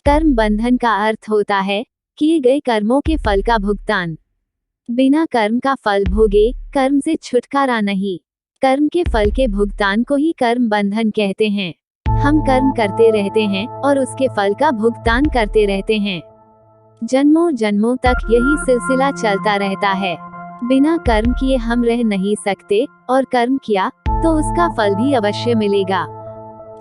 कर्म बंधन का अर्थ होता है किए गए कर्मों के फल का भुगतान। बिना कर्म का फल भोगे कर्म से छुटकारा नहीं। कर्म के फल के भुगतान को ही कर्म बंधन कहते हैं। हम कर्म करते रहते हैं और उसके फल का भुगतान करते रहते हैं। जन्मों जन्मों तक यही सिलसिला चलता रहता है। बिना कर्म किए हम रह नहीं सकते, और कर्म किया तो उसका फल भी अवश्य मिलेगा,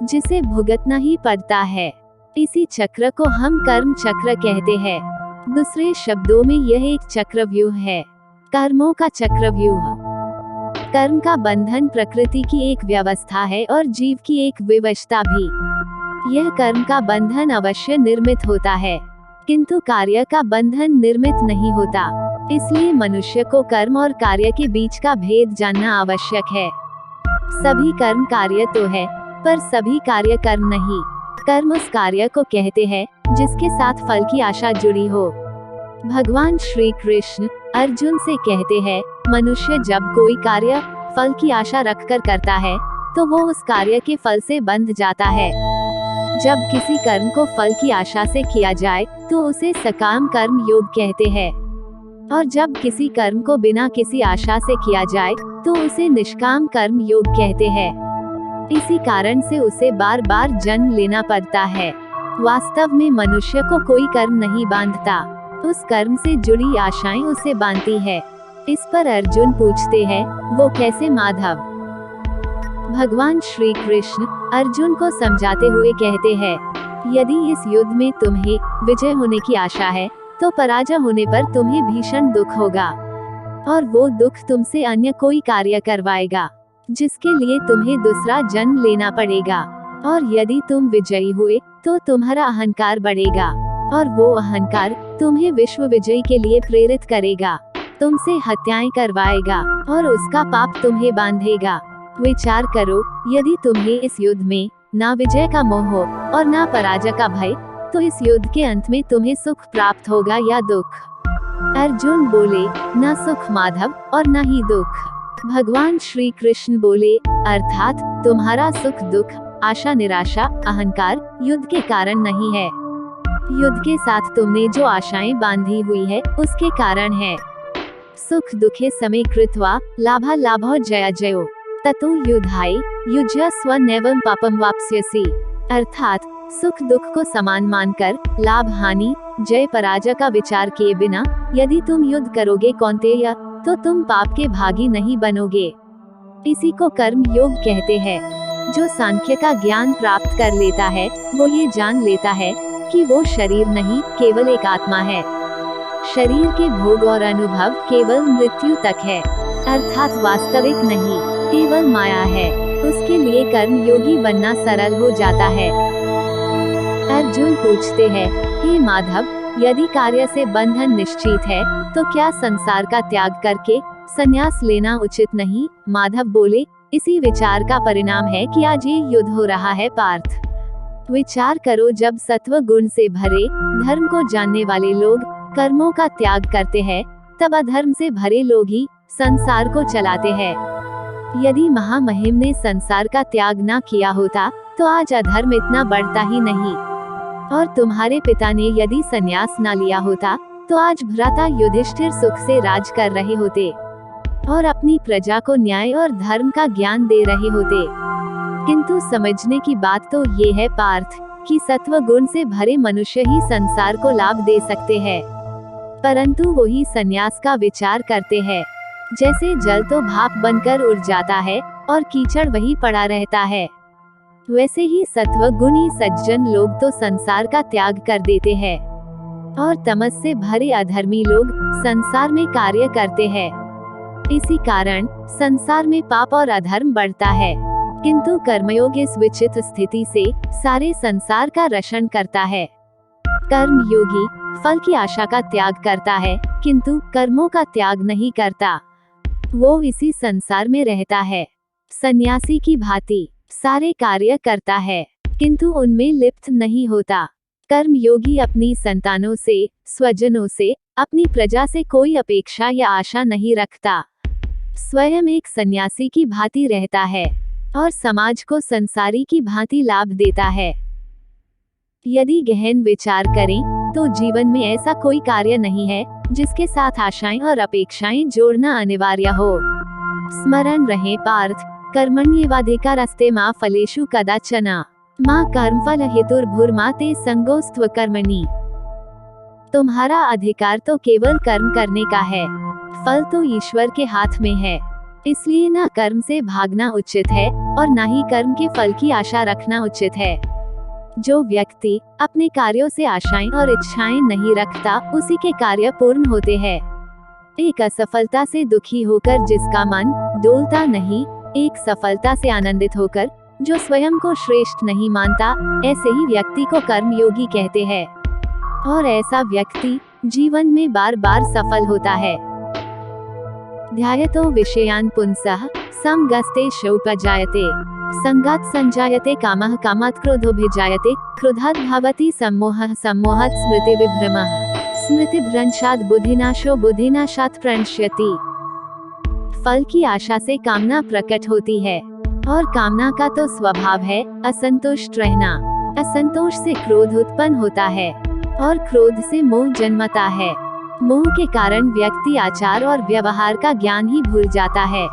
जिसे भुगतना ही पड़ता है। इसी चक्र को हम कर्म चक्र कहते हैं। दूसरे शब्दों में यह एक चक्रव्यूह है, कर्मों का चक्रव्यूह। कर्म का बंधन प्रकृति की एक व्यवस्था है और जीव की एक विवशता भी। यह कर्म का बंधन अवश्य निर्मित होता है, किंतु कार्य का बंधन निर्मित नहीं होता। इसलिए मनुष्य को कर्म और कार्य के बीच का भेद जानना आवश्यक है। सभी कर्म कार्य तो है, पर सभी कार्य कर्म नहीं। कर्म उस कार्य को कहते हैं जिसके साथ फल की आशा जुड़ी हो। भगवान श्री कृष्ण अर्जुन से कहते हैं, मनुष्य जब कोई कार्य फल की आशा रखकर करता है तो वो उस कार्य के फल से बंध जाता है। जब किसी कर्म को फल की आशा से किया जाए तो उसे सकाम कर्म योग कहते हैं, और जब किसी कर्म को बिना किसी आशा से किया जाए तो उसे निष्काम कर्म योग कहते हैं। इसी कारण से उसे बार बार जन्म लेना पड़ता है। वास्तव में मनुष्य को कोई कर्म नहीं बांधता, उस कर्म से जुड़ी आशाएं उसे बांधती है। इस पर अर्जुन पूछते हैं, वो कैसे माधव? भगवान श्री कृष्ण अर्जुन को समझाते हुए कहते हैं, यदि इस युद्ध में तुम्हें विजय होने की आशा है तो पराजय होने पर तुम्हें भीषण दुख होगा, और वो दुख तुमसे अन्य कोई कार्य करवाएगा जिसके लिए तुम्हें दूसरा जन्म लेना पड़ेगा। और यदि तुम विजयी हुए तो तुम्हारा अहंकार बढ़ेगा, और वो अहंकार तुम्हें विश्व विजय के लिए प्रेरित करेगा, तुमसे हत्याएं करवाएगा, और उसका पाप तुम्हें बांधेगा। विचार करो, यदि तुम्हें इस युद्ध में ना विजय का मोह हो और ना पराजय का भय, तो इस युद्ध के अंत में तुम्हें सुख प्राप्त होगा या दुख? अर्जुन बोले, ना सुख माधव और ना ही दुख। भगवान श्री कृष्ण बोले, अर्थात तुम्हारा सुख दुख, आशा निराशा, अहंकार युद्ध के कारण नहीं है। युद्ध के साथ तुमने जो आशाएं बांधी हुई है उसके कारण है। सुख दुखे समय कृत्वा लाभा लाभो जया जयो ततो युधाय युज्यस्व नैवं पापम वाप्स्यसि। अर्थात सुख दुख को समान मानकर लाभ हानि जय पराजय का विचार किए बिना यदि तुम युद्ध करोगे कौन्तेय, तो तुम पाप के भागी नहीं बनोगे। इसी को कर्म योग कहते हैं। जो सांख्य का ज्ञान प्राप्त कर लेता है वो ये जान लेता है कि वो शरीर नहीं, केवल एक आत्मा है। शरीर के भोग और अनुभव केवल मृत्यु तक है, अर्थात वास्तविक नहीं, केवल माया है। उसके लिए कर्म योगी बनना सरल हो जाता है। अर्जुन पूछते हैं, हे माधव, यदि कार्य से बंधन निश्चित है तो क्या संसार का त्याग करके संन्यास लेना उचित नहीं? माधव बोले, इसी विचार का परिणाम है कि आज ये युद्ध हो रहा है पार्थ। विचार करो, जब सत्व गुण से भरे धर्म को जानने वाले लोग कर्मों का त्याग करते हैं, तब अधर्म से भरे लोग ही संसार को चलाते हैं। यदि महामहिम ने संसार का त्याग ना किया होता तो आज अधर्म इतना बढ़ता ही नहीं, और तुम्हारे पिता ने यदि संन्यास ना लिया होता तो आज भ्राता युधिष्ठिर सुख से राज कर रहे होते और अपनी प्रजा को न्याय और धर्म का ज्ञान दे रहे होते। किंतु समझने की बात तो ये है पार्थ कि सत्व गुण से भरे मनुष्य ही संसार को लाभ दे सकते हैं, परंतु वही संन्यास का विचार करते हैं। जैसे जल तो भाप बनकर उड़ जाता है और कीचड़ वही पड़ा रहता है, वैसे ही सत्व गुणी सज्जन लोग तो संसार का त्याग कर देते हैं, और तमस से भरे अधर्मी लोग संसार में कार्य करते हैं। इसी कारण संसार में पाप और अधर्म बढ़ता है। किंतु कर्मयोग इस विचित्र स्थिति से सारे संसार का रक्षण करता है। कर्म योगी फल की आशा का त्याग करता है, किंतु कर्मों का त्याग नहीं करता। वो इसी संसार में रहता है, सन्यासी की भांति सारे कार्य करता है, किंतु उनमें लिप्त नहीं होता। कर्म योगी अपनी संतानों से, स्वजनों से, अपनी प्रजा से कोई अपेक्षा या आशा नहीं रखता। स्वयं एक सन्यासी की भांति रहता है और समाज को संसारी की भांति लाभ देता है। यदि गहन विचार करें तो जीवन में ऐसा कोई कार्य नहीं है जिसके साथ आशाएं और अपेक्षाएं जोड़ना अनिवार्य हो। स्मरण रहे पार्थ, कर्मण्येवाधिकारस्ते मा फलेषु कदाचन मा कर्मफल हेतुर्भुर्मा ते संगोस्त्व कर्मणि। तुम्हारा अधिकार तो केवल कर्म करने का है, फल तो ईश्वर के हाथ में है। इसलिए ना कर्म से भागना उचित है और ना ही कर्म के फल की आशा रखना उचित है। जो व्यक्ति अपने कार्यों से आशाएं और इच्छाएं नहीं रखता, उसी के कार्य पूर्ण होते हैं। एक असफलता से दुखी होकर जिसका मन डोलता नहीं, एक सफलता से आनंदित होकर जो स्वयं को श्रेष्ठ नहीं मानता, ऐसे ही व्यक्ति को कर्मयोगी कहते हैं। और ऐसा व्यक्ति जीवन में बार बार सफल होता है। ध्यायतो विषयान् पुंसः समगस्ते शोपजायते संगात् संजायते कामः कामात् क्रोधोभिजायते क्रोधात् भवति सम्मोहः सम्मोहात् स्मृतिविभ्रमः स्मृतिभ्रंशात् बुद्धिनाशो बुद्धिनाशात् प्रणश्यति। फल की आशा से कामना प्रकट होती है और कामना का तो स्वभाव है असंतुष्ट रहना। असंतोष से क्रोध उत्पन्न होता है और क्रोध से मोह जन्मता है। मोह के कारण व्यक्ति आचार और व्यवहार का ज्ञान ही भूल जाता है।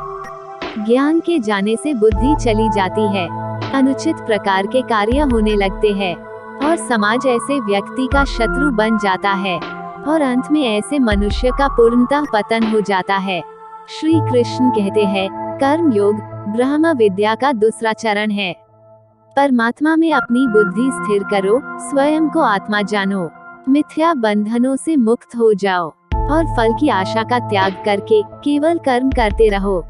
ज्ञान के जाने से बुद्धि चली जाती है, अनुचित प्रकार के कार्य होने लगते हैं और समाज ऐसे व्यक्ति का शत्रु बन जाता है और अंत में ऐसे मनुष्य का पूर्णतः पतन हो जाता है। श्री कृष्ण कहते हैं, कर्म योग ब्रह्म विद्या का दूसरा चरण है। परमात्मा में अपनी बुद्धि स्थिर करो, स्वयं को आत्मा जानो, मिथ्या बंधनों से मुक्त हो जाओ और फल की आशा का त्याग करके केवल कर्म करते रहो।